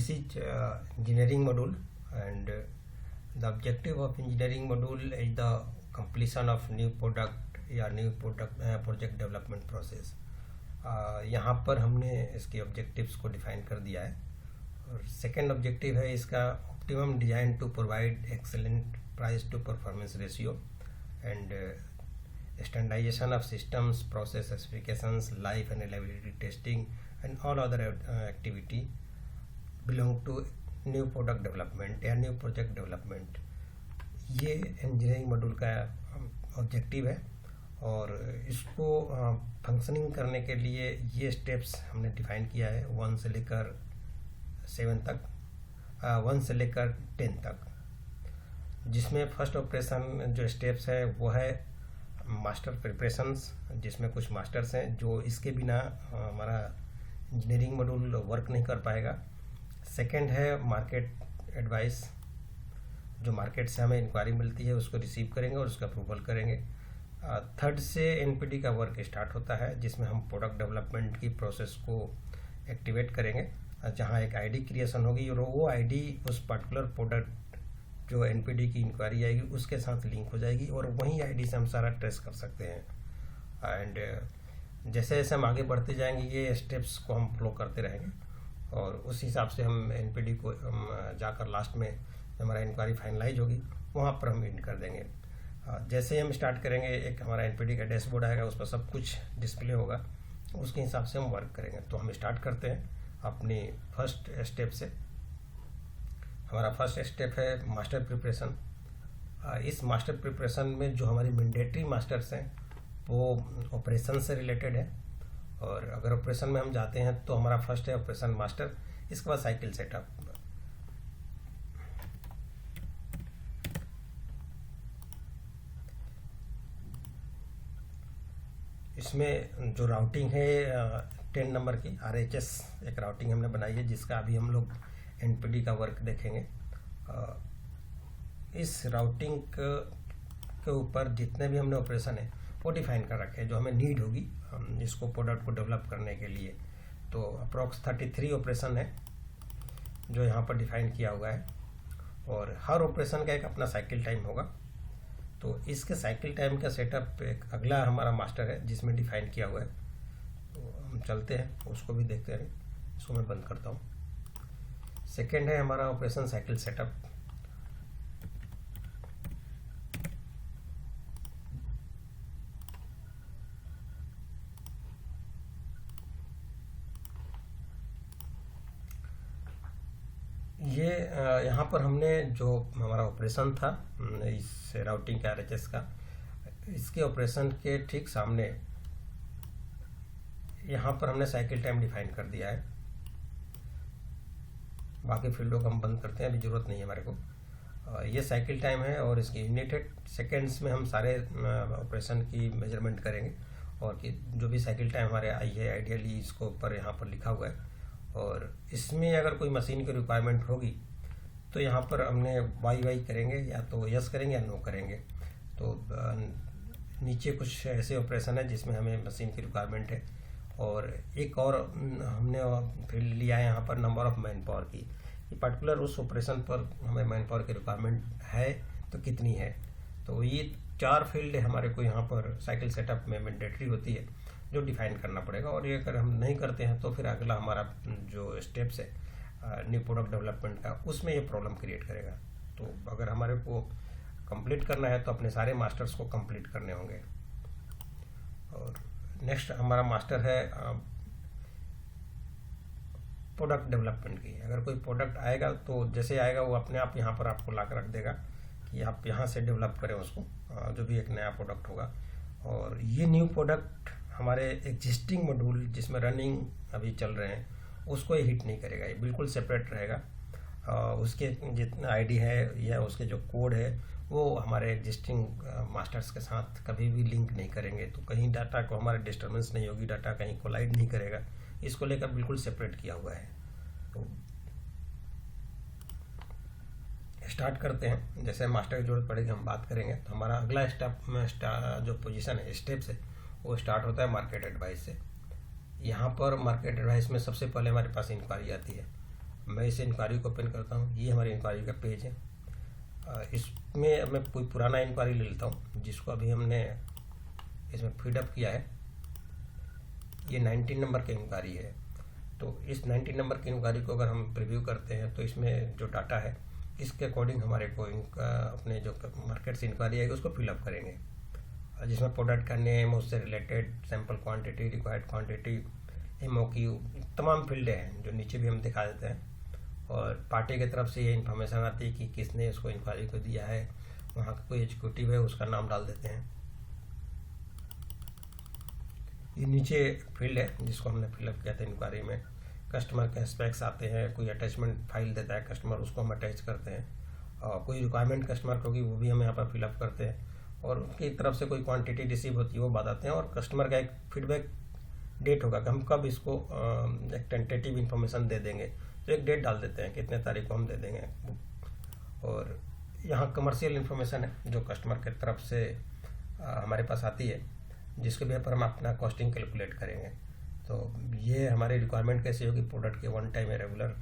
This is engineering module, and the objective of engineering module is the completion of new product या new project development process. यहाँ पर हमने इसके objectives को define कर दिया है। और सेकेंड ऑब्जेक्टिव है इसका optimum design to provide excellent price to performance ratio and standardisation of systems, process specifications, life and reliability testing and all other activity belong to new product development या new project development. ये engineering module का objective है और इसको functioning करने के लिए ये स्टेप्स हमने डिफाइन किया है 1 से लेकर 7 तक, 1 से लेकर 10 तक, जिसमें फर्स्ट ऑपरेशन जो स्टेप्स है वो है मास्टर प्रिपरेशंस, जिसमें कुछ मास्टर्स हैं जो इसके बिना हमारा इंजीनियरिंग मॉड्यूल वर्क नहीं कर पाएगा। सेकंड है मार्केट एडवाइस, जो मार्केट से हमें इंक्वायरी मिलती है उसको रिसीव करेंगे और उसका अप्रूवल करेंगे। थर्ड से एनपीडी का वर्क स्टार्ट होता है, जिसमें हम प्रोडक्ट डेवलपमेंट की प्रोसेस को एक्टिवेट करेंगे, जहां एक आईडी क्रिएशन होगी और वो आईडी उस पर्टिकुलर प्रोडक्ट जो एनपीडी की इंक्वायरी आएगी उसके साथ लिंक हो जाएगी और वही आईडी से हम सारा ट्रेस कर सकते हैं। एंड जैसे जैसे हम आगे बढ़ते जाएंगे ये स्टेप्स को हम फॉलो करते रहेंगे और उस हिसाब से हम एनपीडी को जाकर लास्ट में हमारा इंक्वायरी फाइनलाइज होगी वहाँ पर हम इंड कर देंगे। जैसे हम स्टार्ट करेंगे एक हमारा एनपीडी का डैशबोर्ड आएगा, उस पर सब कुछ डिस्प्ले होगा, उसके हिसाब से हम वर्क करेंगे। तो हम स्टार्ट करते हैं अपनी फर्स्ट स्टेप से। हमारा फर्स्ट स्टेप है मास्टर प्रिपरेशन। इस मास्टर प्रिपरेशन में जो हमारी मैंडेटरी मास्टर्स हैं वो ऑपरेशन से रिलेटेड है, और अगर ऑपरेशन में हम जाते हैं तो हमारा फर्स्ट है ऑपरेशन मास्टर, इसके बाद साइकिल सेटअप। इसमें जो राउटिंग है 10 नंबर की RHS एक राउटिंग हमने बनाई है, जिसका अभी हम लोग एनपीडी का वर्क देखेंगे। इस राउटिंग के ऊपर जितने भी हमने ऑपरेशन है वो डिफाइन कर रखे हैं जो हमें नीड होगी इसको प्रोडक्ट को डेवलप करने के लिए। तो अप्रॉक्स 33 ऑपरेशन है जो यहाँ पर डिफाइन किया हुआ है, और हर ऑपरेशन का एक अपना साइकिल टाइम होगा। तो इसके साइकिल टाइम का सेटअप एक अगला हमारा मास्टर है जिसमें डिफाइन किया हुआ है। तो हम चलते हैं उसको भी देखते हैं। इसको मैं बंद करता हूँ। सेकेंड है हमारा ऑपरेशन साइकिल सेटअप। ये यहाँ पर हमने जो हमारा ऑपरेशन था इस राउटिंग के RHS का, इसके ऑपरेशन के ठीक सामने यहाँ पर हमने साइकिल टाइम डिफाइन कर दिया है। बाकी फील्डों को हम बंद करते हैं, अभी जरूरत नहीं है हमारे को। ये साइकिल टाइम है और इसकी यूनिटेड सेकेंड्स में हम सारे ऑपरेशन की मेजरमेंट करेंगे, और कि जो भी साइकिल टाइम हमारे आई है आइडियली इसको ऊपर यहाँ पर लिखा हुआ है। और इसमें अगर कोई मशीन की रिक्वायरमेंट होगी तो यहाँ पर हमने वाई करेंगे, या तो यस करेंगे या नो करेंगे। तो नीचे कुछ ऐसे ऑपरेशन है जिसमें हमें मशीन की रिक्वायरमेंट है, और एक और हमने फील्ड लिया है यहाँ पर नंबर ऑफ मैन पावर की, कि पर्टिकुलर उस ऑपरेशन पर हमें मैन पावर की रिक्वायरमेंट है तो कितनी है। तो ये 4 फील्ड हमारे को यहाँ पर साइकिल सेटअप में मैंडेटरी होती है जो डिफाइन करना पड़ेगा, और ये अगर हम नहीं करते हैं तो फिर अगला हमारा जो स्टेप्स है न्यू प्रोडक्ट डेवलपमेंट का उसमें ये प्रॉब्लम क्रिएट करेगा। तो अगर हमारे को कंप्लीट करना है तो अपने सारे मास्टर्स को कंप्लीट करने होंगे। और नेक्स्ट हमारा मास्टर है प्रोडक्ट डेवलपमेंट की। अगर कोई प्रोडक्ट आएगा तो जैसे आएगा वो अपने आप यहाँ पर आपको ला कर रख देगा कि आप यहाँ से डेवलप करें उसको, जो भी एक नया प्रोडक्ट होगा। और ये न्यू प्रोडक्ट हमारे एग्जिस्टिंग मॉड्यूल जिसमें रनिंग अभी चल रहे हैं उसको ये हिट नहीं करेगा, ये बिल्कुल सेपरेट रहेगा। उसके जितना आईडी है या उसके जो कोड है वो हमारे एग्जिस्टिंग मास्टर्स के साथ कभी भी लिंक नहीं करेंगे, तो कहीं डाटा को हमारे डिस्टर्बेंस नहीं होगी, डाटा कहीं कोलाइड नहीं करेगा। इसको लेकर बिल्कुल सेपरेट किया हुआ है। तो स्टार्ट करते हैं। जैसे मास्टर की जरूरत पड़ेगी हम बात करेंगे। तो हमारा अगला स्टेप में जो पोजीशन है स्टेप्स है वो स्टार्ट होता है मार्केट एडवाइस से। यहाँ पर मार्केट एडवाइस में सबसे पहले हमारे पास इंक्वायरी आती है। मैं इस इंक्वायरी को ओपन करता हूँ। ये हमारी इंक्वायरी का पेज है। इसमें मैं कोई पुराना इंक्वायरी ले लेता हूँ जिसको अभी हमने इसमें फीडअप किया है। ये 19 नंबर की इंक्वायरी है। तो इस 19 नंबर की इंक्वायरी को अगर हम प्रीव्यू करते हैं तो इसमें जो डाटा है इसके अकॉर्डिंग हमारे को इनका अपने जो मार्केट से इंक्वायरी आएगी उसको फिलअप करेंगे, जिसमें प्रोडक्ट का नेम, उससे related sample quantity, required quantity, MOQ, तमाम फील्ड हैं जो नीचे भी हम दिखा देते हैं। और पार्टी की तरफ से ये इन्फॉर्मेशन आती है कि किसने उसको इंक्वायरी को दिया है, वहाँ का कोई एग्जीक्यूटिव है उसका नाम डाल देते हैं। ये नीचे फील्ड है जिसको हमने फिलअप किया था इंक्वायरी में। कस्टमर के एस्पेक्ट्स आते हैं, कोई अटैचमेंट फाइल देता है कस्टमर, उसको हम अटैच करते हैं, और कोई रिक्वायरमेंट कस्टमर को होगी वो भी हम यहाँ पर फिलअप करते हैं, और उनकी तरफ से कोई क्वांटिटी रिसीव होती है वो बताते हैं, और कस्टमर का एक फीडबैक डेट होगा कि हम कब इसको एक टेंटेटिव इन्फॉर्मेशन दे देंगे, तो एक डेट डाल देते हैं कितने तारीख को हम दे देंगे। और यहाँ कमर्शियल इन्फॉर्मेशन है जो कस्टमर की तरफ से हमारे पास आती है, जिसके बेस पर हम अपना कॉस्टिंग कैलकुलेट करेंगे। तो ये हमारी रिक्वायरमेंट कैसी होगी, प्रोडक्ट के 1 time regular,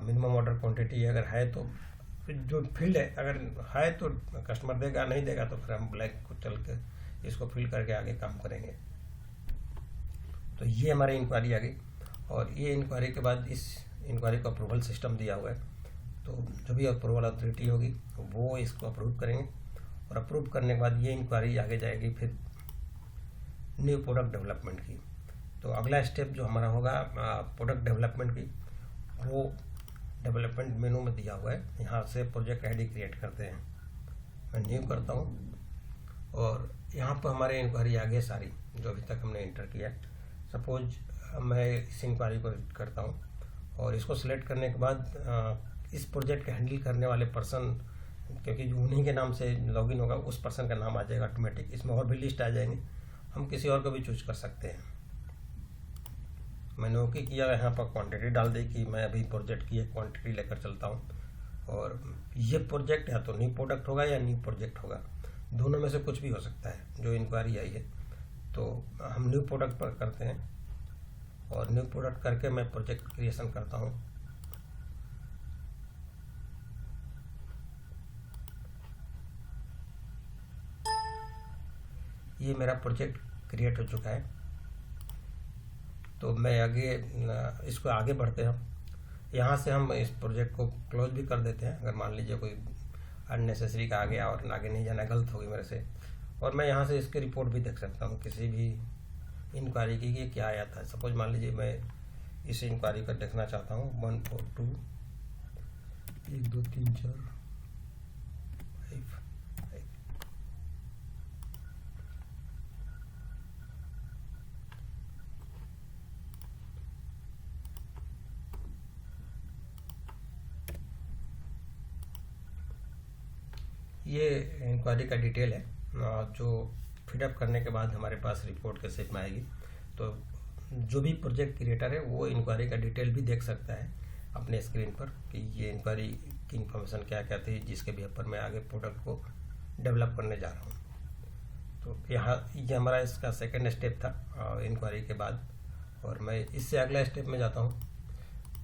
minimum order quantity अगर है तो जो फील्ड है, अगर है तो कस्टमर देगा, नहीं देगा तो फिर हम ब्लैक को चल के इसको फिल करके आगे काम करेंगे। तो ये हमारी इंक्वायरी आ गई, और ये इंक्वायरी के बाद इस इंक्वायरी को अप्रूवल सिस्टम दिया हुआ है। तो जो भी अप्रूवल अथॉरिटी होगी वो इसको अप्रूव करेंगे, और अप्रूव करने के बाद ये इंक्वायरी आगे जाएगी फिर न्यू प्रोडक्ट डेवलपमेंट की। तो अगला स्टेप जो हमारा होगा प्रोडक्ट डेवलपमेंट की, वो डेवलपमेंट मेनू में दिया हुआ है। यहाँ से प्रोजेक्ट आईडी क्रिएट करते हैं, मैं न्यू करता हूँ, और यहाँ पर हमारे इंक्वायरी आगे सारी जो अभी तक हमने इंटर किया है। सपोज मैं इस इंक्वायरी को एडिट करता हूँ, और इसको सिलेक्ट करने के बाद इस प्रोजेक्ट को हैंडल करने वाले पर्सन, क्योंकि जो उन्हीं के नाम से लॉगिन होगा उस पर्सन का नाम आ जाएगा ऑटोमेटिक। इसमें और भी लिस्ट आ जाएंगे, हम किसी और को भी चूज कर सकते हैं। मैंने ओके किया, यहाँ पर क्वांटिटी डाल दी कि मैं अभी प्रोजेक्ट की एक क्वांटिटी लेकर चलता हूँ, और ये प्रोजेक्ट या तो न्यू प्रोडक्ट होगा या न्यू प्रोजेक्ट होगा, दोनों में से कुछ भी हो सकता है जो इंक्वायरी आई है। तो हम न्यू प्रोडक्ट पर करते हैं, और न्यू प्रोडक्ट करके मैं प्रोजेक्ट क्रिएशन करता हूँ। ये मेरा प्रोजेक्ट क्रिएट हो चुका है। तो मैं आगे इसको आगे बढ़ते हैं। यहाँ से हम इस प्रोजेक्ट को क्लोज भी कर देते हैं, अगर मान लीजिए कोई अननेसेसरी का आ गया और आगे नहीं जाना, गलत होगी मेरे से। और मैं यहाँ से इसकी रिपोर्ट भी देख सकता हूँ किसी भी इंक्वायरी की कि क्या आया था। सपोज मान लीजिए मैं इस इंक्वायरी का देखना चाहता हूँ 142 1 2 3 4 5। ये इंक्वायरी का डिटेल है, जो फीडअप करने के बाद हमारे पास रिपोर्ट के शेप में आएगी। तो जो भी प्रोजेक्ट क्रिएटर है वो इंक्वायरी का डिटेल भी देख सकता है अपने स्क्रीन पर कि ये इंक्वायरी की इन्फॉर्मेशन क्या क्या थी, जिसके बेस पर मैं आगे प्रोडक्ट को डेवलप करने जा रहा हूँ। तो यहाँ ये हमारा इसका सेकेंड स्टेप था इंक्वायरी के बाद, और मैं इससे अगला स्टेप में जाता हूँ।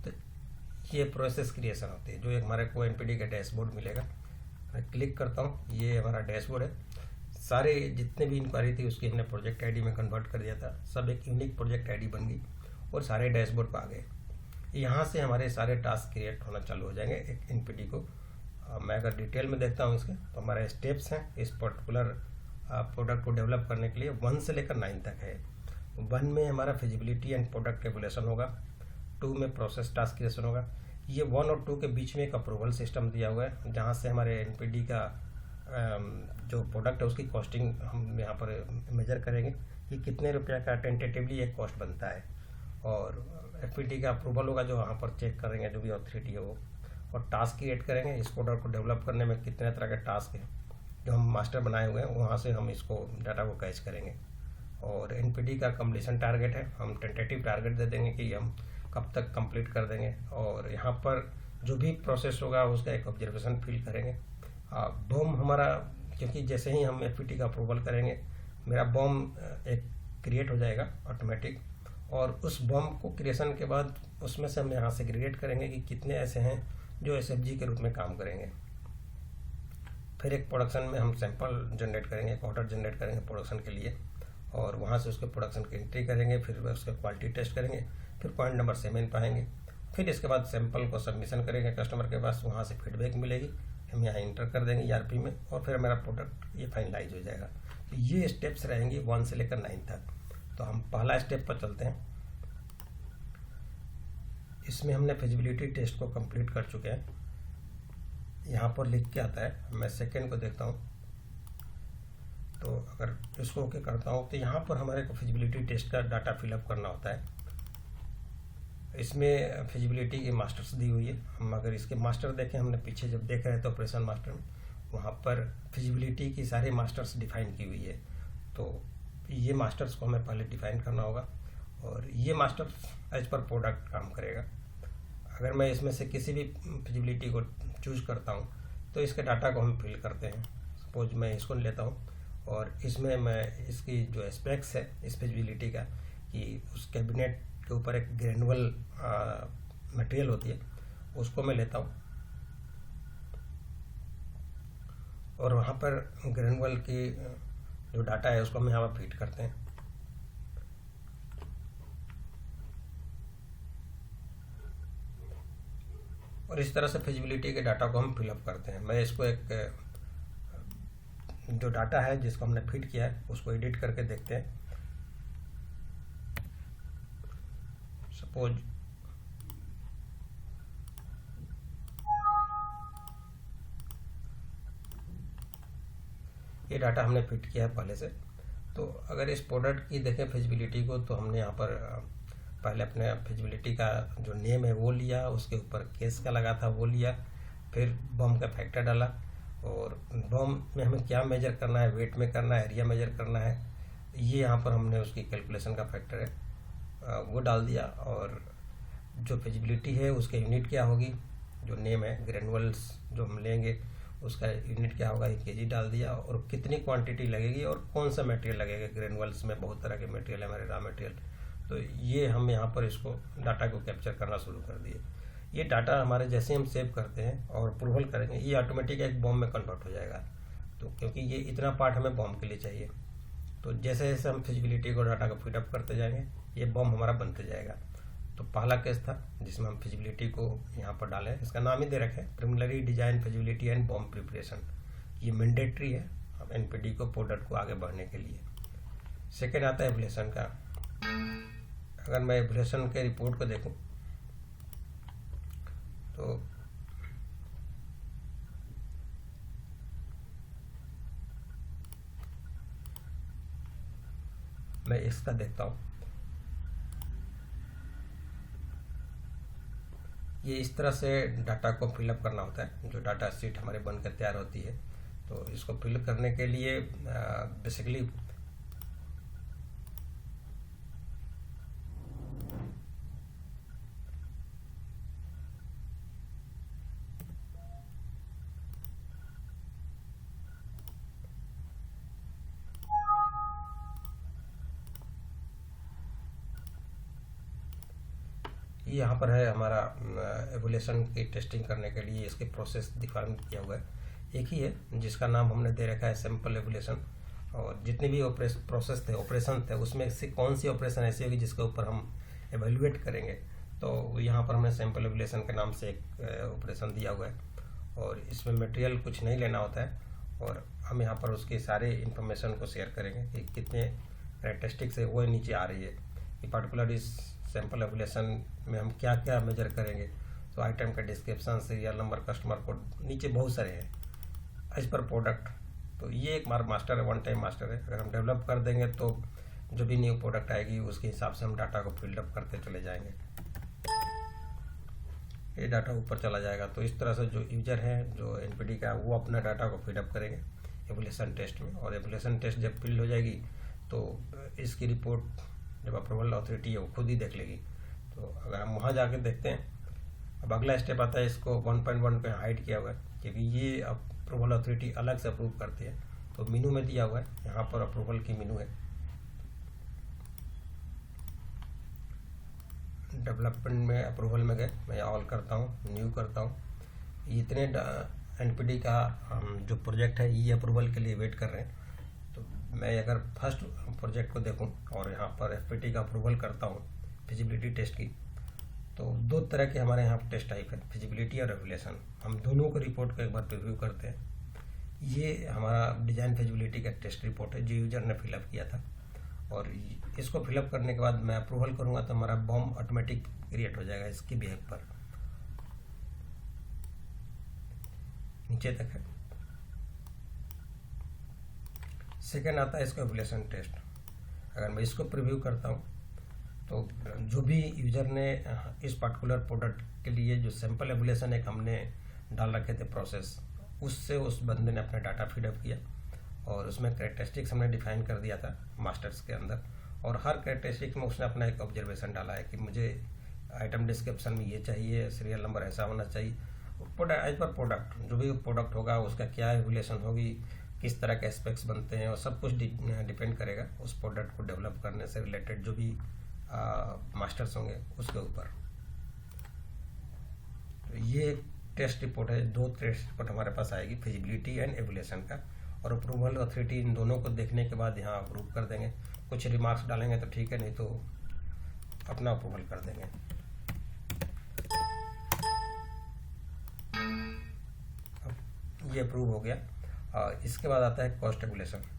तो ये प्रोसेस क्रिएशन होती है, जो एक हमारे को NPD का डैशबोर्ड मिलेगा। मैं क्लिक करता हूँ, ये हमारा डैशबोर्ड है। सारे जितने भी इंक्वायरी थी उसकी हमने प्रोजेक्ट आईडी में कन्वर्ट कर दिया था, सब एक यूनिक प्रोजेक्ट आईडी बन गई, और सारे डैशबोर्ड पर आ गए। यहाँ से हमारे सारे टास्क क्रिएट होना चालू हो जाएंगे एक NPD को। मैं अगर डिटेल में देखता हूँ इसके, तो हमारे स्टेप्स हैं इस पर्टिकुलर प्रोडक्ट को डेवलप करने के लिए 1 से लेकर 9 तक है। 1 में हमारा फिजिबिलिटी एंड प्रोडक्ट एवोल्यूशन होगा, 2 में प्रोसेस टास्क क्रिएशन होगा। ये 1 और 2 के बीच में एक अप्रूवल सिस्टम दिया हुआ है, जहाँ से हमारे NPD का जो प्रोडक्ट है उसकी कॉस्टिंग हम यहाँ पर मेजर करेंगे कि कितने रुपया का टेंटेटिवली एक कॉस्ट बनता है, और FPT का अप्रूवल होगा जो वहाँ पर चेक करेंगे जो भी अथॉरिटी है वो, और टास्क क्रिएट करेंगे। इस प्रोडक्ट को डेवलप करने में कितने तरह के टास्क हैं जो हम मास्टर बनाए हुए हैं, वहाँ से हम इसको डाटा को कैच करेंगे। और NPD का कंप्लीशन टारगेट है, हम टेंटेटिव टारगेट दे देंगे कि हम कब तक कंप्लीट कर देंगे, और यहाँ पर जो भी प्रोसेस होगा उसका एक ऑब्जर्वेशन फिल करेंगे। बॉम हमारा, क्योंकि जैसे ही हम FPT का अप्रूवल करेंगे मेरा बॉम एक क्रिएट हो जाएगा ऑटोमेटिक, और उस बम को क्रिएशन के बाद उसमें से हम यहाँ से एग्रीगेट करेंगे कि कितने ऐसे हैं जो SFG के रूप में काम करेंगे। फिर एक प्रोडक्शन में हम सैंपल जनरेट करेंगे, एक ऑर्डर जनरेट करेंगे प्रोडक्शन के लिए, और वहाँ से उसके प्रोडक्शन की एंट्री करेंगे, फिर उसका क्वालिटी टेस्ट करेंगे, फिर पॉइंट नंबर 7 पाएंगे। फिर इसके बाद सैंपल को सबमिशन करेंगे कस्टमर के पास, वहाँ से फीडबैक मिलेगी, हम यहाँ इंटर कर देंगे ERP में, और फिर हमारा प्रोडक्ट ये फाइनलाइज हो जाएगा। तो ये स्टेप्स रहेंगी 1 से लेकर 9 तक। तो हम पहला स्टेप पर चलते हैं। इसमें हमने फिजिबिलिटी टेस्ट को कंप्लीट कर चुके हैं। यहाँ पर लिख के आता है, मैं सेकेंड को देखता हूँ, तो अगर इसको ओके करता हूँ तो यहाँ पर हमारे को फिजिबिलिटी टेस्ट का डाटा फिलअप करना होता है। इसमें फिजिबिलिटी की मास्टर्स दी हुई है। हम अगर इसके मास्टर देखें, हमने पीछे जब देख रहे थे ऑपरेशन मास्टर में, वहाँ पर फिजिबिलिटी की सारी मास्टर्स डिफाइन की हुई है। तो ये मास्टर्स को हमें पहले डिफाइन करना होगा, और ये मास्टर्स एज पर प्रोडक्ट काम करेगा। अगर मैं इसमें से किसी भी फिजिबिलिटी को चूज करता हूँ तो इसके डाटा को हम फिल करते हैं। सपोज मैं इसको लेता हूँ और इसमें मैं इसकी जो एस्पेक्ट्स है इस फिजिबिलिटी का, कि उस कैबिनेट के ऊपर एक ग्रेनुअल मटेरियल होती है, उसको मैं लेता हूँ और वहाँ पर ग्रेनुअल की जो डाटा है उसको हम यहाँ पर फीड करते हैं। और इस तरह से फिजिबिलिटी के डाटा को हम फिलअप करते हैं। मैं इसको एक जो डाटा है जिसको हमने फीड किया है उसको एडिट करके देखते हैं। सपोज ये डाटा हमने फिट किया है पहले से। तो अगर इस प्रोडक्ट की देखें फिजिबिलिटी को, तो हमने यहाँ पर पहले अपने फिजिबिलिटी का जो नेम है वो लिया, उसके ऊपर केस का लगा था वो लिया, फिर बम का फैक्टर डाला, और बम में हमें क्या मेजर करना है, वेट में करना है, एरिया मेजर करना है, ये यहाँ पर हमने उसकी कैलकुलेशन का फैक्टर है वो डाल दिया। और जो फिजिबिलिटी है उसके यूनिट क्या होगी, जो नेम है ग्रेनुअल्स जो हम लेंगे उसका यूनिट क्या होगा, 1 kg डाल दिया, और कितनी क्वांटिटी लगेगी और कौन सा मटेरियल लगेगा। ग्रेनुअल्स में बहुत तरह के मटेरियल है हमारे, रॉ मटेरियल। तो ये हम यहाँ पर इसको डाटा को कैप्चर करना शुरू कर दिए। ये डाटा हमारे जैसे हम सेव करते हैं और अप्रूवल करेंगे, ये ऑटोमेटिक एक बॉम में कन्वर्ट हो जाएगा। तो क्योंकि ये इतना पार्ट हमें बॉम के लिए चाहिए, तो जैसे जैसे हम फिजिबिलिटी को डाटा को फीडअप करते जाएंगे ये बॉम हमारा बनते जाएगा। तो पहला केस था जिसमें हम फिजिबिलिटी को यहाँ पर डालें, इसका नाम ही दे रखे preliminary design feasibility and BOM preparation. ये मैंडेटरी है NPD को प्रोडक्ट को आगे बढ़ने के लिए। सेकेंड आता है एवल्यूशन का। अगर मैं एवल्यूशन के रिपोर्ट को देखूं तो मैं इसका देखता हूं, ये इस तरह से डाटा को फिलअप करना होता है। जो डाटा शीट हमारे बनकर तैयार होती है, तो इसको फिल करने के लिए बेसिकली यहाँ पर है हमारा एवोल्यूशन की टेस्टिंग करने के लिए इसके प्रोसेस डिफाइन किया हुआ है। एक ही है जिसका नाम हमने दे रखा है सैंपल एवोल्यूशन, और जितने भी प्रोसेस थे, ऑपरेशन थे, उसमें से कौन सी ऑपरेशन ऐसी होगी जिसके ऊपर हम एवेल्युएट करेंगे। तो यहाँ पर हमने सैंपल एवोल्यूशन के नाम से एक ऑपरेशन दिया हुआ है, और इसमें मटेरियल कुछ नहीं लेना होता है, और हम यहाँ पर उसके सारे इन्फॉर्मेशन को शेयर करेंगे कि कितने कैरेक्टरिस्टिक्स है वो नीचे आ रही है कि पर्टिकुलर इस सैंपल एवोल्यूशन में हम क्या क्या मेजर करेंगे। तो आइटम का description, serial number, customer code, नीचे बहुत सारे हैं एज पर प्रोडक्ट। तो ये एक मास्टर है, 1 टाइम मास्टर है। अगर हम डेवलप कर देंगे तो जो भी न्यू प्रोडक्ट आएगी उसके हिसाब से हम डाटा को फिल्डअप करते चले जाएंगे, ये डाटा ऊपर चला जाएगा। तो इस तरह से जो यूजर है जो NPD का, वो अपना डाटा को फीडअप करेंगे एवोल्यूशन टेस्ट में, और एवोल्यूशन टेस्ट जब फिल हो जाएगी तो इसकी रिपोर्ट जब अप्रूवल अथॉरिटी है वो खुद ही देख लेगी। तो अगर हम वहाँ जाके देखते हैं, अब अगला स्टेप आता है, इसको 1.1 पे हाइड किया हुआ है क्योंकि ये अप्रूवल अथॉरिटी अलग से अप्रूव करती है। तो मेनू में दिया हुआ है, यहाँ पर अप्रूवल की मेनू है। डेवलपमेंट में अप्रूवल में गए, मैं ऑल करता हूँ, न्यू करता हूँ। इतने एनपीटी का जो प्रोजेक्ट है ये अप्रूवल के लिए वेट कर रहे हैं। तो मैं अगर फर्स्ट प्रोजेक्ट को देखूं और यहाँ पर एफपीटी का अप्रूवल करता हूँ फिजिबिलिटी टेस्ट की, तो दो तरह के हमारे यहाँ टेस्ट टाइप है, फिजिबिलिटी और रेगुलेशन। हम दोनों को रिपोर्ट को एक बार रिव्यू करते हैं। ये हमारा डिज़ाइन फिजिबिलिटी का टेस्ट रिपोर्ट है जो यूजर ने फिलअप किया था, और इसको फिलअप करने के बाद मैं अप्रूवल करूँगा तो हमारा बॉम्ब ऑटोमेटिक क्रिएट हो जाएगा इसकी बिहेव पर, नीचे तक है। सेकेंड आता है इसका एवोल्यूशन टेस्ट। अगर मैं इसको प्रीव्यू करता हूँ तो जो भी यूजर ने इस पर्टिकुलर प्रोडक्ट के लिए जो सैंपल एवोल्यूशन एक हमने डाल रखे थे प्रोसेस, उससे उस बंदे ने अपना डाटा फीडअप किया और उसमें कैरेक्टरिस्टिक्स हमने डिफाइन कर दिया था मास्टर्स के अंदर, और हर कैरेक्टरिस्टिक में उसने अपना एक ऑब्जर्वेशन डाला है कि मुझे आइटम डिस्क्रिप्शन में ये चाहिए, सीरियल नंबर ऐसा होना चाहिए। प्रोडक्ट एज पर प्रोडक्ट, जो भी प्रोडक्ट होगा उसका क्या एवोल्यूशन होगी, किस तरह के एस्पेक्ट्स बनते हैं, और सब कुछ डिपेंड करेगा उस प्रोडक्ट को डेवलप करने से रिलेटेड जो भी मास्टर्स होंगे उसके ऊपर। तो ये एक टेस्ट रिपोर्ट है, दो टेस्ट रिपोर्ट हमारे पास आएगी, फिजिबिलिटी एंड एवोल्यूशन का, और अप्रूवल अथॉरिटी इन दोनों को देखने के बाद यहाँ अप्रूव कर देंगे। कुछ रिमार्क्स डालेंगे तो ठीक है, नहीं तो अपना अप्रूवल कर देंगे। ये अप्रूव हो गया। इसके बाद आता है कॉस्ट एवोल्यूशन।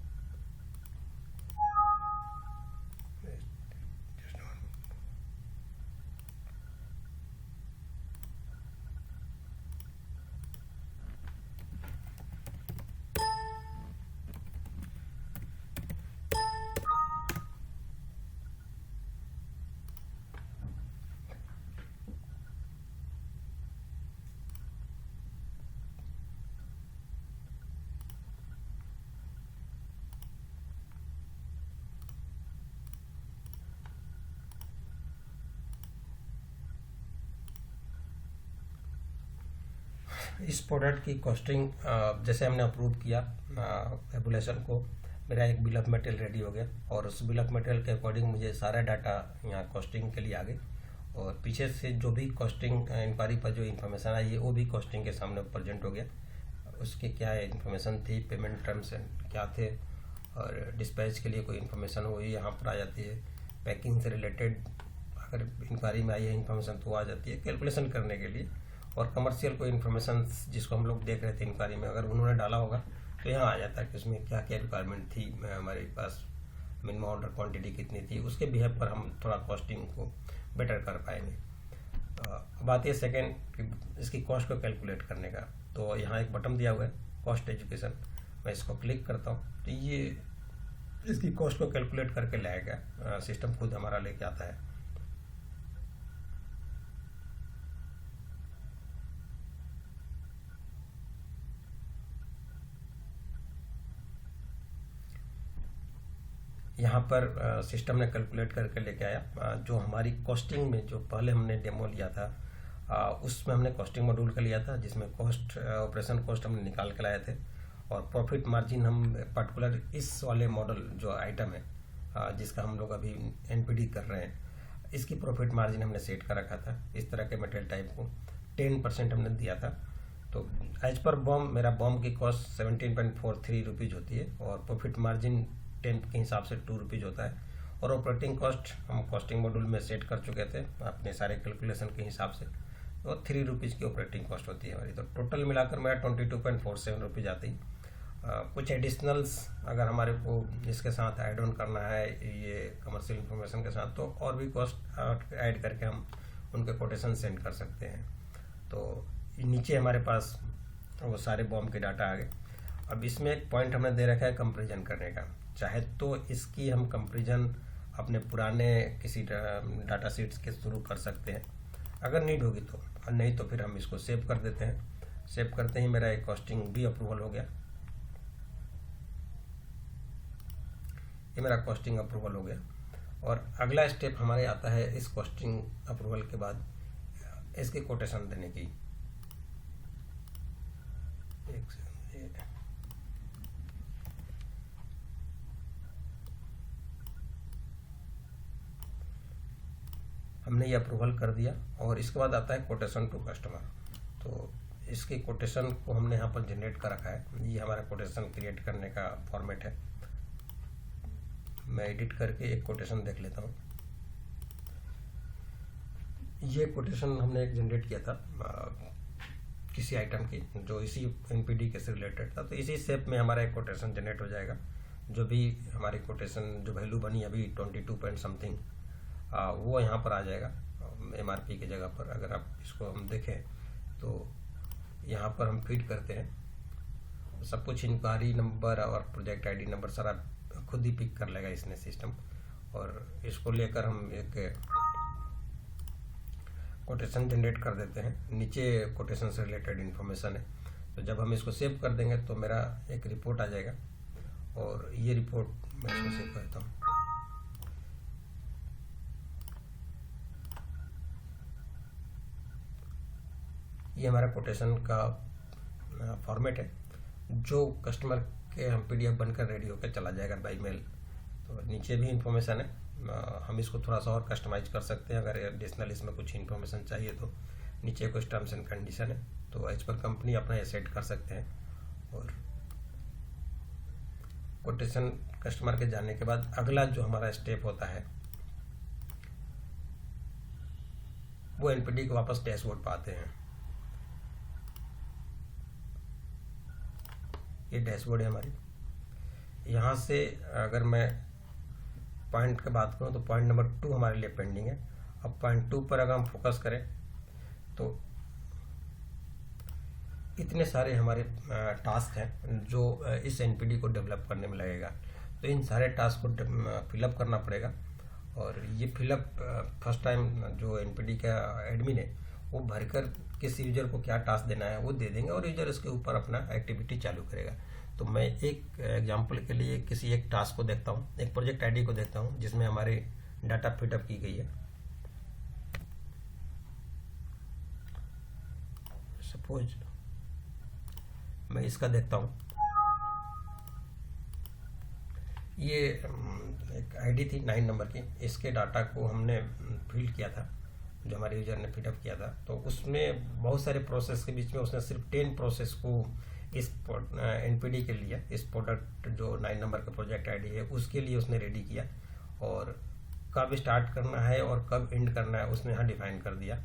इस प्रोडक्ट की कॉस्टिंग जैसे हमने अप्रूव किया एवोल्यूशन को, मेरा एक बिल ऑफ मटेरियल रेडी हो गया, और उस बिल ऑफ मटेरियल के अकॉर्डिंग मुझे सारा डाटा यहाँ कॉस्टिंग के लिए आ गई, और पीछे से जो भी कॉस्टिंग इंक्वायरी पर जो इन्फॉर्मेशन आई है वो भी कॉस्टिंग के सामने प्रेजेंट हो गया। उसके क्या इन्फॉर्मेशन थी, पेमेंट टर्म्स क्या थे, और डिस्पैच के लिए कोई इन्फॉर्मेशन हो ये यहाँ पर आ जाती है। पैकिंग से रिलेटेड अगर इंक्वायरी में आई है इन्फॉर्मेशन तो आ जाती है कैलकुलेशन करने के लिए, और कमर्शियल कोई इन्फॉर्मेशन जिसको हम लोग देख रहे थे इंक्वायरी में अगर उन्होंने डाला होगा तो यहाँ आ जाता है कि उसमें क्या क्या रिक्वायरमेंट थी, हमारे पास मिनिमम ऑर्डर क्वांटिटी कितनी थी, उसके बिहेव पर हम थोड़ा कॉस्टिंग को बेटर कर पाएंगे। बात ये सेकेंड कि इसकी कॉस्ट को कैलकुलेट करने का, तो यहाँ एक बटन दिया हुआ है कॉस्ट एजुकेशन, मैं इसको क्लिक करता हूँ तो ये इसकी कॉस्ट को कैलकुलेट करके लाएगा, सिस्टम खुद हमारा लेके आता है। यहाँ पर सिस्टम ने कैलकुलेट करके लेके आया। जो हमारी कॉस्टिंग में जो पहले हमने डेमो लिया था उसमें हमने कॉस्टिंग मॉड्यूल का लिया था, जिसमें कॉस्ट ऑपरेशन कॉस्ट हमने निकाल के लाए थे, और प्रॉफिट मार्जिन हम पर्टिकुलर इस वाले मॉडल जो आइटम है जिसका हम लोग अभी एनपीडी कर रहे हैं, इसकी प्रॉफिट मार्जिन हमने सेट कर रखा था। इस तरह के मटेरियल टाइप को 10% हमने दिया था। तो एज पर बॉम मेरा बॉम की कॉस्ट 17.43 रुपीज़ होती है, और प्रॉफिट मार्जिन 10 के हिसाब से 2 रुपीज़ होता है, और ऑपरेटिंग कॉस्ट हम कॉस्टिंग मॉड्यूल में सेट कर चुके थे अपने सारे कैलकुलेशन के हिसाब से, तो 3 रुपीज़ की ऑपरेटिंग कॉस्ट होती है हमारी। तो टोटल मिलाकर मेरा 22.47 रुपीज़ आती है। कुछ एडिशनल्स अगर हमारे को इसके साथ ऐड ऑन करना है ये कमर्शियल इंफॉर्मेशन के साथ, तो और भी कॉस्ट ऐड करके हम उनके कोटेशन सेंड कर सकते हैं। तो नीचे हमारे पास वो सारे बॉम के डाटा आ गए। अब इसमें एक पॉइंट हमने दे रखा है कंपेरिजन करने का, चाहे तो इसकी हम कंपेरिजन अपने पुराने किसी डाटा सीट्स के थ्रू कर सकते हैं अगर नीड होगी तो, और नहीं तो फिर हम इसको सेव कर देते हैं। सेव करते ही मेरा एक कॉस्टिंग भी अप्रूवल हो गया, ये मेरा कॉस्टिंग अप्रूवल हो गया। और अगला स्टेप हमारे आता है इस कॉस्टिंग अप्रूवल के बाद इसकी कोटेशन देने की। हमने ये अप्रूवल कर दिया। और इसके बाद आता है कोटेशन टू कस्टमर। तो इसके कोटेशन को हमने यहाँ पर जनरेट कर रखा है। ये हमारा कोटेशन क्रिएट करने का फॉर्मेट है। मैं एडिट करके एक कोटेशन देख लेता हूँ। ये कोटेशन हमने एक जनरेट किया था किसी आइटम की जो इसी एनपीडी के से रिलेटेड था। तो इसी शेप में हमारा एक कोटेशन जनरेट हो जाएगा। जो भी हमारी कोटेशन जो वैल्यू बनी अभी 22 पॉइंट समथिंग, वो यहाँ पर आ जाएगा एमआरपी की जगह पर। अगर आप इसको हम देखें तो यहाँ पर हम फीड करते हैं सब कुछ, इंक्वायरी नंबर और प्रोजेक्ट आईडी नंबर सारा खुद ही पिक कर लेगा इसने सिस्टम। और इसको लेकर हम एक कोटेशन जनरेट कर देते हैं। नीचे कोटेशन से रिलेटेड इन्फॉर्मेशन है। तो जब हम इसको सेव कर देंगे तो मेरा एक रिपोर्ट आ जाएगा। और ये रिपोर्ट मैं इसको सेव करता हूँ। ये हमारा कोटेशन का फॉर्मेट है जो कस्टमर के हम पीडीएफ बनकर रेडी होकर चला जाएगा बाई मेल। तो नीचे भी इंफॉर्मेशन है। हम इसको थोड़ा सा और कस्टमाइज कर सकते हैं अगर एडिशनल इसमें कुछ इन्फॉर्मेशन चाहिए तो। नीचे कुछ टर्म्स एंड कंडीशन है, तो एज पर कंपनी अपना ये सेट कर सकते हैं। और कोटेशन कस्टमर के जाने के बाद अगला जो हमारा स्टेप होता है वो एनपीडी को वापस डैशबोर्ड पर आते हैं। ये डैशबोर्ड है हमारी। यहाँ से अगर मैं पॉइंट की बात करूँ तो पॉइंट नंबर 2 हमारे लिए पेंडिंग है। अब पॉइंट 2 पर अगर हम फोकस करें तो इतने सारे हमारे टास्क हैं जो इस एनपीडी को डेवलप करने में लगेगा। तो इन सारे टास्क को फिलअप करना पड़ेगा। और ये फिलअप फर्स्ट टाइम जो एनपीडी का एडमिन है वो भरकर किस यूजर को क्या टास्क देना है वो दे देंगे और यूजर इसके ऊपर अपना एक्टिविटी चालू करेगा। तो मैं एक एग्जांपल के लिए किसी एक टास्क को देखता हूँ, एक प्रोजेक्ट आईडी को देखता हूँ जिसमें हमारी डाटा फिटअप की गई है। सपोज मैं इसका देखता हूँ। ये एक आईडी थी 9 नंबर की। इसके डाटा को हमने फिल किया था जो हमारे यूजर ने फिटअप किया था। तो उसमें बहुत सारे प्रोसेस के बीच में उसने सिर्फ 10 प्रोसेस को इस एनपीडी के लिए, इस प्रोडक्ट जो 9 नंबर का प्रोजेक्ट आईडी है उसके लिए उसने रेडी किया। और कब स्टार्ट करना है और कब एंड करना है उसने यहाँ डिफाइन कर दिया।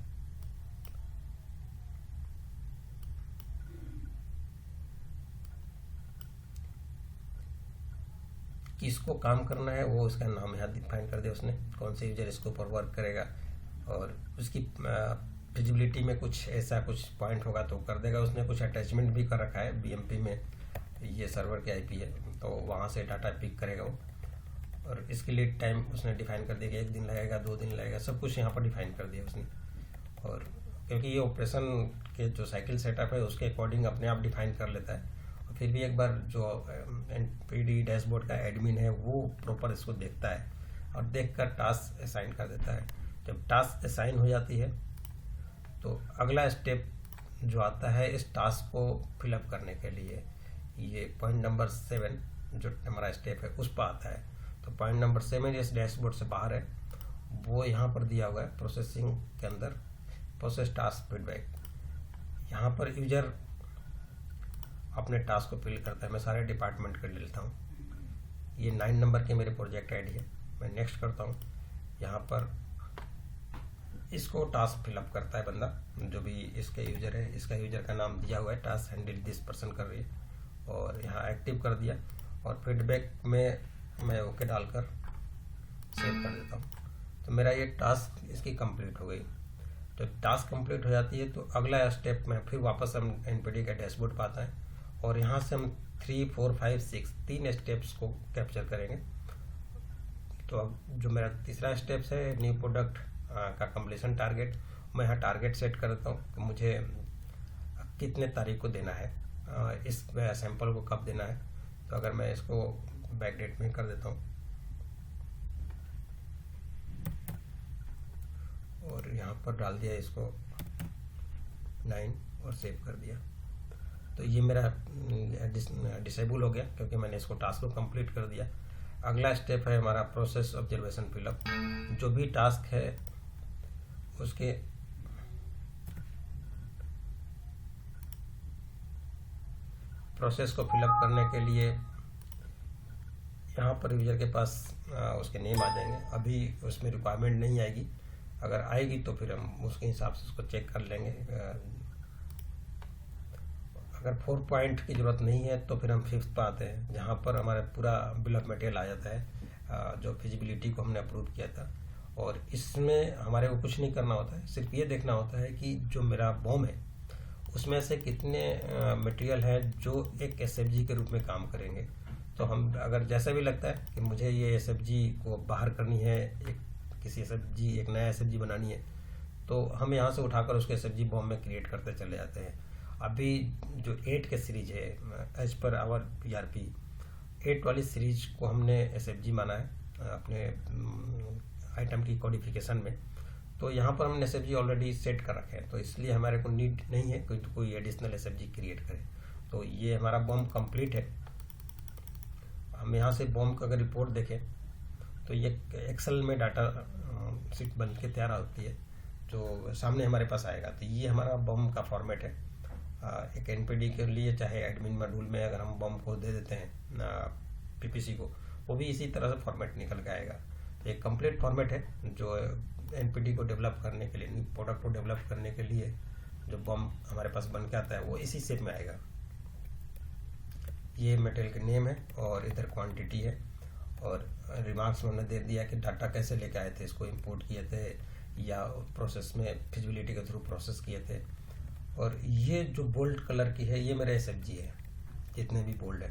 किसको काम करना है वो उसका नाम यहाँ डिफाइन कर दिया उसने, कौन से यूजर इसके ऊपर वर्क करेगा। और उसकी फिजिबिलिटी में कुछ ऐसा कुछ पॉइंट होगा तो कर देगा। उसने कुछ अटैचमेंट भी कर रखा है बीएमपी में, ये सर्वर के आईपी है तो वहाँ से डाटा पिक करेगा वो। और इसके लिए टाइम उसने डिफाइन कर दिया कि 1 दिन लगेगा, 2 दिन लगेगा, सब कुछ यहाँ पर डिफाइन कर दिया उसने। और क्योंकि ये ऑपरेशन के जो साइकिल सेटअप है उसके अकॉर्डिंग अपने आप डिफाइन कर लेता है। और फिर भी एक बार जो एनपीडी डैशबोर्ड का एडमिन है वो प्रॉपर इसको देखता है और देखकर टास्क असाइन कर देता है। जब टास्क असाइन हो जाती है तो अगला स्टेप जो आता है इस टास्क को फिलअप करने के लिए, ये पॉइंट नंबर 7 जो हमारा स्टेप है उस पर आता है। तो पॉइंट नंबर 7 इस डैशबोर्ड से बाहर है, वो यहाँ पर दिया हुआ है प्रोसेसिंग के अंदर, प्रोसेस टास्क फीडबैक। यहाँ पर यूजर अपने टास्क को फिल करता है। मैं सारे डिपार्टमेंट के ले लेता हूँ। ये 9 नंबर के मेरे प्रोजेक्ट आईडी है। मैं नेक्स्ट करता हूँ। यहाँ पर इसको टास्क फिलअप करता है बंदा जो भी इसके यूजर है। इसका यूजर का नाम दिया हुआ है, टास्क हैंडल दिस पर्सन कर रही है। और यहाँ एक्टिव कर दिया और फीडबैक में मैं ओके डालकर सेव कर देता हूँ। तो मेरा ये टास्क इसकी कंप्लीट हो गई। तो टास्क कंप्लीट हो जाती है तो अगला स्टेप में फिर वापस हम एनपीडी का डैशबोर्ड पाता है और यहाँ से हम 3, 4, 5, 6 3 स्टेप्स को कैप्चर करेंगे। तो अब जो मेरा तीसरा स्टेप्स है न्यू प्रोडक्ट का कंप्लीशन टारगेट, मैं यहाँ टारगेट सेट कर देता हूँ कि मुझे कितने तारीख को देना है, इस सैंपल को कब देना है। तो अगर मैं इसको बैक डेट में कर देता हूँ और यहाँ पर डाल दिया इसको 9 और सेव कर दिया, तो ये मेरा डिसेबल हो गया क्योंकि मैंने इसको टास्क को कंप्लीट कर दिया। अगला स्टेप है हमारा प्रोसेस ऑब्जर्वेशन फिलअप। जो भी टास्क है उसके प्रोसेस को फिलअप करने के लिए यहाँ पर यूजर के पास उसके नेम आ जाएंगे। अभी उसमें रिक्वायरमेंट नहीं आएगी, अगर आएगी तो फिर हम उसके हिसाब से उसको चेक कर लेंगे। अगर 4 पॉइंट की ज़रूरत नहीं है तो फिर हम 5th पर आते हैं, जहाँ पर हमारा पूरा बिल ऑफ मटेरियल आ जाता है, जो फिजिबिलिटी को हमने अप्रूव किया था। और इसमें हमारे को कुछ नहीं करना होता है, सिर्फ ये देखना होता है कि जो मेरा बॉम है उसमें से कितने मटेरियल हैं जो एक एसएफजी के रूप में काम करेंगे। तो हम अगर जैसा भी लगता है कि मुझे ये एसएफजी को बाहर करनी है, एक नया एसएफजी बनानी है, तो हम यहाँ से उठाकर उसके एसएफजी बॉम में क्रिएट करते चले जाते हैं। अभी जो 8 के सीरीज है, एज पर आवर PRP 8 वाली सीरीज को हमने एसएफजी माना है अपने आइटम की कोडिफिकेशन में। तो यहाँ पर हमने एसएफजी ऑलरेडी सेट कर रखे हैं, तो इसलिए हमारे को नीड नहीं है कोई एडिशनल एसएफजी क्रिएट करे। तो ये हमारा बॉम कंप्लीट है। हम यहाँ से बॉम का अगर रिपोर्ट देखें तो ये एक्सेल में डाटा शीट बन के तैयार होती है, जो सामने हमारे पास आएगा। तो ये हमारा बॉम का फॉर्मेट है। एक एनपीडी के लिए चाहे एडमिन मॉड्यूल में अगर हम बॉम को दे देते हैं पीपीसी को, वो भी इसी तरह से फॉर्मेट निकल के आएगा। तो एक कंप्लीट फॉर्मेट है जो एनपीडी को डेवलप करने के लिए, प्रोडक्ट को डेवलप करने के लिए जो बॉम हमारे पास बन के आता है वो इसी शेप में आएगा। ये मटेरियल के नेम है और इधर क्वांटिटी है, और रिमार्क्स में हमने दे दिया कि डाटा कैसे लेके आए थे, इसको इंपोर्ट किए थे या प्रोसेस में फिजिबिलिटी के थ्रू प्रोसेस किए थे। और ये जो बोल्ड कलर की है ये मेरा एसएफजी है, जितने भी बोल्ड है।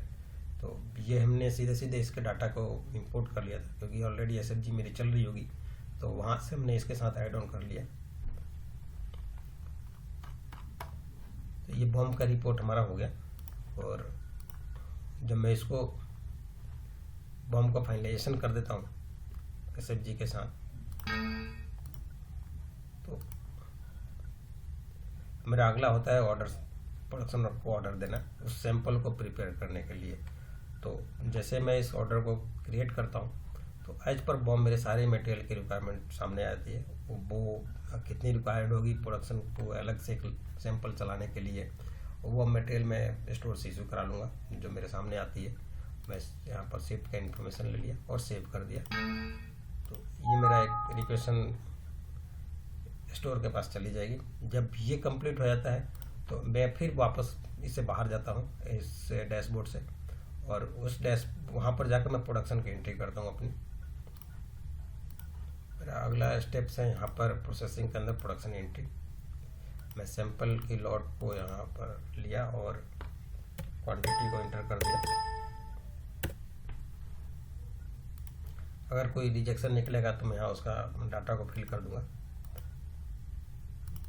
तो ये हमने सीधे सीधे इसके डाटा को इंपोर्ट कर लिया था, क्योंकि ऑलरेडी एसएफजी मेरी चल रही होगी, तो वहाँ से हमने इसके साथ ऐड ऑन कर लिया। तो ये बॉम का रिपोर्ट हमारा हो गया। और जब मैं इसको बॉम को फाइनलाइजेशन कर देता हूँ एसएफजी के साथ, तो मेरा अगला होता है ऑर्डर, प्रोडक्शन को ऑर्डर देना उस सैंपल को प्रिपेयर करने के लिए। तो जैसे मैं इस ऑर्डर को क्रिएट करता हूँ तो एज पर बॉम मेरे सारे मटेरियल की रिक्वायरमेंट सामने आती है। वो कितनी रिक्वायर्ड होगी प्रोडक्शन को अलग से सैंपल चलाने के लिए, वो मटेरियल मैं स्टोर से इशू करा लूँगा जो मेरे सामने आती है। मैं यहाँ पर शिफ्ट का इन्फॉर्मेशन ले लिया और सेव कर दिया। तो ये मेरा एक रिक्वेशन स्टोर के पास चली जाएगी। जब ये कंप्लीट हो जाता है तो मैं फिर वापस इससे बाहर जाता हूँ इस डैशबोर्ड से, और उस वहाँ पर जाकर मैं प्रोडक्शन की एंट्री करता हूँ अपनी। मेरा अगला स्टेप्स है यहाँ पर प्रोसेसिंग के अंदर प्रोडक्शन एंट्री। मैं सैंपल की लॉट को यहाँ पर लिया और क्वांटिटी को एंटर कर दिया। अगर कोई रिजेक्शन निकलेगा तो मैं यहाँ उसका डाटा को फिल कर दूंगा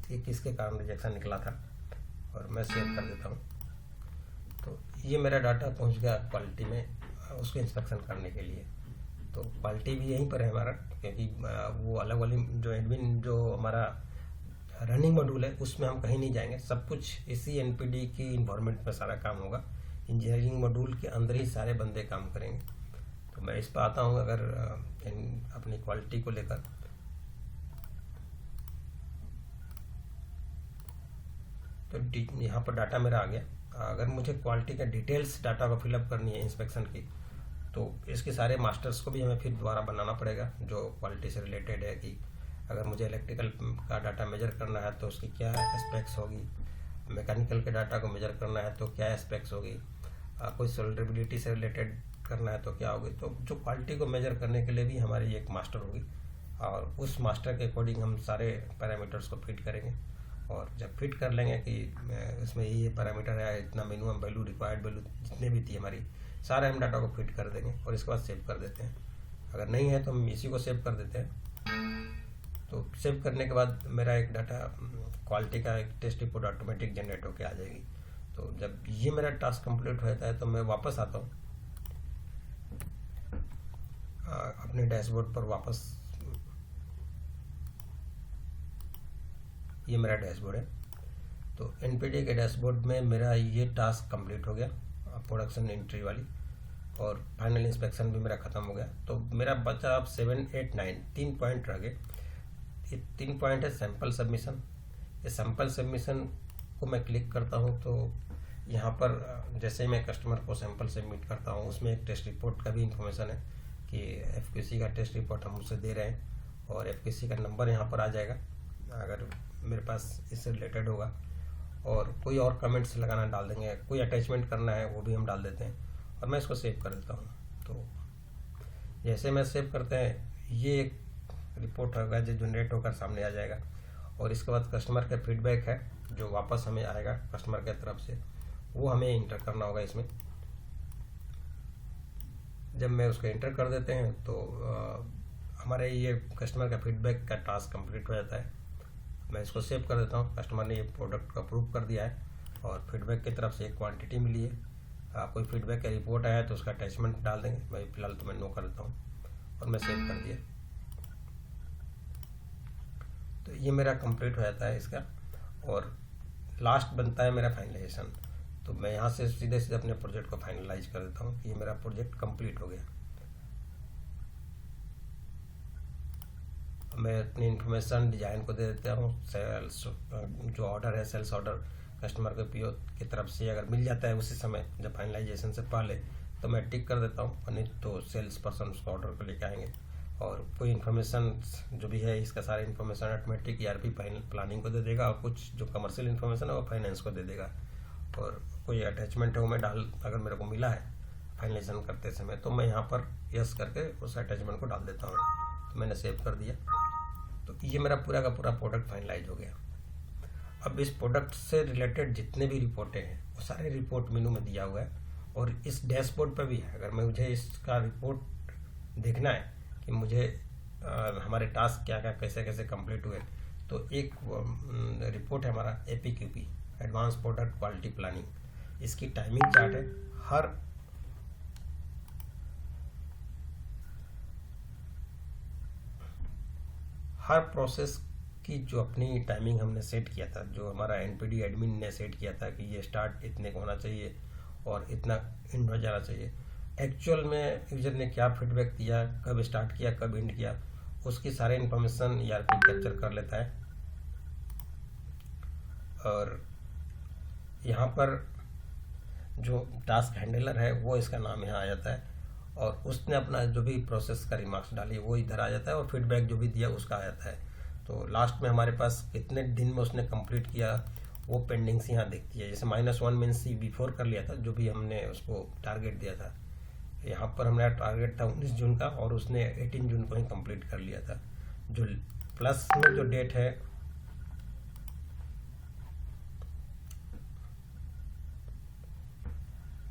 कि किसके कारण रिजेक्शन निकला था, और मैं सेव कर देता हूँ। तो ये मेरा डाटा पहुँच गया क्वालिटी में उसको इंस्पेक्शन करने के लिए। तो क्वालिटी भी यहीं पर है हमारा, क्योंकि वो अलग वाली जो एडमिन जो हमारा रनिंग मॉड्यूल है उसमें हम कहीं नहीं जाएंगे, सब कुछ इसी एनपीडी की इन्वायरमेंट में सारा काम होगा। इंजीनियरिंग मॉड्यूल के अंदर ही सारे बंदे काम करेंगे। तो मैं इस पर आता हूँ अगर अपनी क्वालिटी को लेकर। तो यहाँ पर डाटा मेरा आ गया। अगर मुझे क्वालिटी का डिटेल्स डाटा को फिलअप करनी है इंस्पेक्शन की, तो इसके सारे मास्टर्स को भी हमें फिर दोबारा बनाना पड़ेगा जो क्वालिटी से रिलेटेड है। कि अगर मुझे इलेक्ट्रिकल का डाटा मेजर करना है तो उसकी क्या एस्पेक्ट्स होगी, मैकेनिकल के डाटा को मेजर करना है तो क्या एस्पेक्ट्स होगी, कोई सोल्डरेबिलिटी से रिलेटेड करना है तो क्या होगी। तो जो क्वालिटी को मेजर करने के लिए भी हमारी एक मास्टर होगी, और उस मास्टर के अकॉर्डिंग हम सारे पैरामीटर्स को फिट करेंगे। और जब फिट कर लेंगे कि इसमें ये पैरामीटर है, इतना मिनिमम वैल्यू, रिक्वायर्ड वैल्यू जितने भी थी हमारी, सारे हम डाटा को फिट कर देंगे और इसके बाद सेव कर देते हैं। अगर नहीं है तो हम इसी को सेव कर देते हैं। तो सेव करने के बाद मेरा एक डाटा क्वालिटी का एक टेस्ट रिपोर्ट ऑटोमेटिक जनरेट होकर आ जाएगी। तो जब ये मेरा टास्क कंप्लीट हो जाता है तो मैं वापस आता हूँ अपने डैशबोर्ड पर वापस। ये मेरा डैशबोर्ड है। तो एनपीडी के डैशबोर्ड में मेरा ये टास्क कंप्लीट हो गया, प्रोडक्शन एंट्री वाली, और फाइनल इंस्पेक्शन भी मेरा ख़त्म हो गया। तो मेरा बचा अब 7, 8, 9 3 पॉइंट रह गए। ये 3 पॉइंट है सैम्पल सबमिशन। ये सैम्पल सबमिशन को मैं क्लिक करता हूँ तो यहाँ पर जैसे ही मैं कस्टमर को सैंपल सबमिट करता हूँ उसमें एक टेस्ट रिपोर्ट का भी इंफॉर्मेशन है कि एफक्यूसी का टेस्ट रिपोर्ट हम उसे दे रहे हैं और एफक्यूसी का नंबर यहाँ पर आ जाएगा अगर मेरे पास इससे रिलेटेड होगा। और कोई और कमेंट्स लगाना डाल देंगे, कोई अटैचमेंट करना है वो भी हम डाल देते हैं और मैं इसको सेव कर देता हूँ। तो जैसे मैं सेव करते हैं ये एक रिपोर्ट होगा जो जनरेट होकर सामने आ जाएगा और इसके बाद कस्टमर का फीडबैक है जो वापस हमें आएगा कस्टमर की तरफ से, वो हमें इंटर करना होगा इसमें। जब मैं उसको इंटर कर देते हैं तो हमारे ये कस्टमर का फीडबैक का टास्क कंप्लीट हो जाता है। मैं इसको सेव कर देता हूँ। कस्टमर ने ये प्रोडक्ट को अप्रूव कर दिया है और फीडबैक की तरफ से एक क्वांटिटी मिली है। कोई फीडबैक का रिपोर्ट आया है तो उसका अटैचमेंट डाल देंगे। मैं फिलहाल तो मैं नो कर देता हूँ और मैं सेव कर दिया। तो ये मेरा कंप्लीट हो जाता है इसका और लास्ट बनता है मेरा फाइनलाइजेशन। तो मैं यहाँ से सीधे सीधे अपने प्रोजेक्ट को फाइनलाइज कर देता हूँ कि ये मेरा प्रोजेक्ट कंप्लीट हो गया। मैं अपनी इन्फॉर्मेशन डिजाइन को दे देता हूँ। सेल्स जो ऑर्डर है सेल्स ऑर्डर कस्टमर के पीओ की तरफ से अगर मिल जाता है उसी समय जब फाइनलाइजेशन से पहले तो मैं टिक कर देता हूँ, नहीं तो सेल्स पर्सन उसको ऑर्डर को लेके आएंगे। और कोई इन्फॉर्मेशन जो भी है इसका सारा इन्फॉर्मेशन ऑटोमेटिक ERP प्लानिंग को दे देगा और कुछ जो कमर्शियल इन्फॉर्मेशन है वो फाइनेंस को दे देगा। और कोई अटैचमेंट है वो मैं डाल अगर मेरे को मिला है फाइनलाइजेशन करते समय तो मैं यहाँ पर यस करके उस अटैचमेंट को डाल देता हूँ। तो मैंने सेव कर दिया। तो ये मेरा पूरा का पूरा प्रोडक्ट फाइनलाइज हो गया। अब इस प्रोडक्ट से रिलेटेड जितने भी रिपोर्टें हैं वो सारे रिपोर्ट मेनू में दिया हुआ है और इस डैशबोर्ड पर भी है। अगर मैं मुझे इसका रिपोर्ट देखना है कि मुझे हमारे टास्क क्या क्या कैसे कैसे कंप्लीट हुए तो एक रिपोर्ट है हमारा APQP advance product quality planning. इसकी टाइमिंग चार्ट है। हर प्रोसेस की जो अपनी टाइमिंग हमने सेट किया था, जो हमारा NPD एडमिन ने सेट किया था कि ये स्टार्ट इतने को होना चाहिए और इतना एंड हो जाना चाहिए, एक्चुअल में यूजर ने क्या फीडबैक दिया, कब स्टार्ट किया कब एंड किया, उसकी सारे इन्फॉर्मेशन ERP कैप्चर कर लेता है। और यहाँ पर जो टास्क हैंडलर है वो इसका नाम यहाँ आ जाता है और उसने अपना जो भी प्रोसेस का रिमार्क्स डाली वो इधर आ जाता है और फीडबैक जो भी दिया उसका आ जाता है। तो लास्ट में हमारे पास कितने दिन में उसने कंप्लीट किया वो पेंडिंग्स यहाँ दिखती है। जैसे -1 मीन्स बिफोर कर लिया था जो भी हमने उसको टारगेट दिया था। यहाँ पर हमारा टारगेट था 19 जून का और उसने 18 जून को ही कंप्लीट कर लिया था। जो प्लस में जो डेट है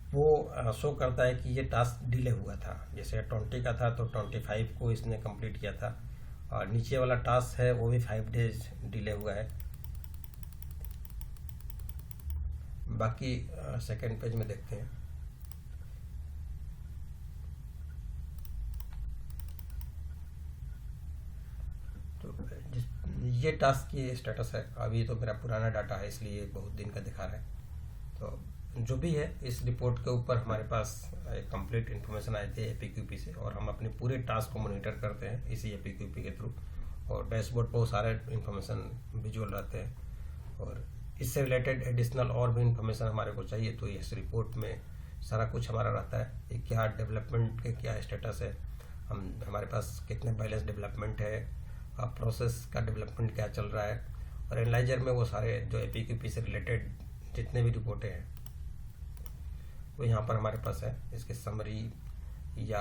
वो शो करता है कि ये टास्क डिले हुआ था। जैसे 20 का था तो 25 को इसने कंप्लीट किया था और नीचे वाला टास्क है वो भी 5 डेज डिले हुआ है। बाकी सेकंड पेज में देखते हैं। तो ये टास्क की स्टेटस है। अभी तो मेरा पुराना डाटा है इसलिए बहुत दिन का दिखा रहा है। तो जो भी है इस रिपोर्ट के ऊपर हमारे पास एक कंप्लीट इन्फॉर्मेशन आए थे APQP से और हम अपने पूरे टास्क को मॉनिटर करते हैं इसी APQP के थ्रू और डैशबोर्ड पर सारे इन्फॉर्मेशन विजुअल रहते हैं। और इससे रिलेटेड एडिशनल और भी इन्फॉर्मेशन हमारे को चाहिए तो इस रिपोर्ट में सारा कुछ हमारा रहता है कि क्या डेवलपमेंट के क्या स्टेटस है, हमारे पास कितने बैलेंस डेवलपमेंट है, प्रोसेस का डेवलपमेंट क्या चल रहा है। और एनालाइजर में वो सारे जो APQP से रिलेटेड जितने भी रिपोर्टें हैं वो यहाँ पर हमारे पास है। इसके समरी या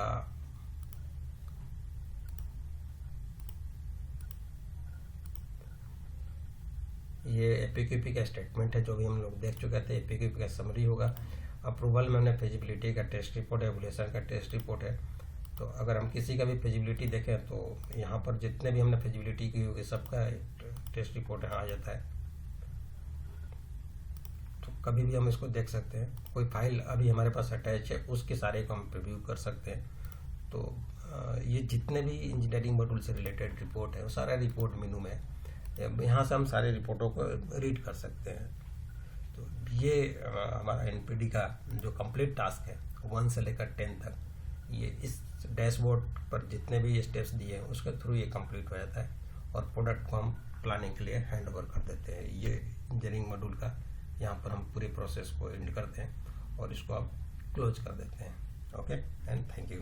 ये APQP का स्टेटमेंट है जो भी हम लोग देख चुके थे। APQP का समरी होगा। अप्रूवल में हमने फिजिबिलिटी का टेस्ट रिपोर्ट है, एवोल्यूशन का टेस्ट रिपोर्ट है। तो अगर हम किसी का भी फिजिबिलिटी देखें तो यहाँ पर जितने भी हमने फिजिबिलिटी की होगी सबका टेस्ट रिपोर्ट यहाँ आ जाता है। तो कभी भी हम इसको देख सकते हैं। कोई फाइल अभी हमारे पास अटैच है उसके सारे को हम प्रीव्यू कर सकते हैं। तो ये जितने भी इंजीनियरिंग मॉड्यूल से रिलेटेड रिपोर्ट है वो सारा रिपोर्ट मेनू में है। यहाँ से हम सारे रिपोर्टों को रीड कर सकते हैं। तो ये हमारा NPD का जो कंप्लीट टास्क है 1 से लेकर 10 तक, ये इस डैशबोर्ड पर जितने भी स्टेप्स दिए हैं उसके थ्रू ये कंप्लीट हो जाता है और प्रोडक्ट को हम प्लानिंग के लिए हैंड ओवर कर देते हैं। ये इंजीनियरिंग मॉड्यूल का यहाँ पर हम पूरे प्रोसेस को एंड करते हैं और इसको आप क्लोज कर देते हैं। Okay and thank you.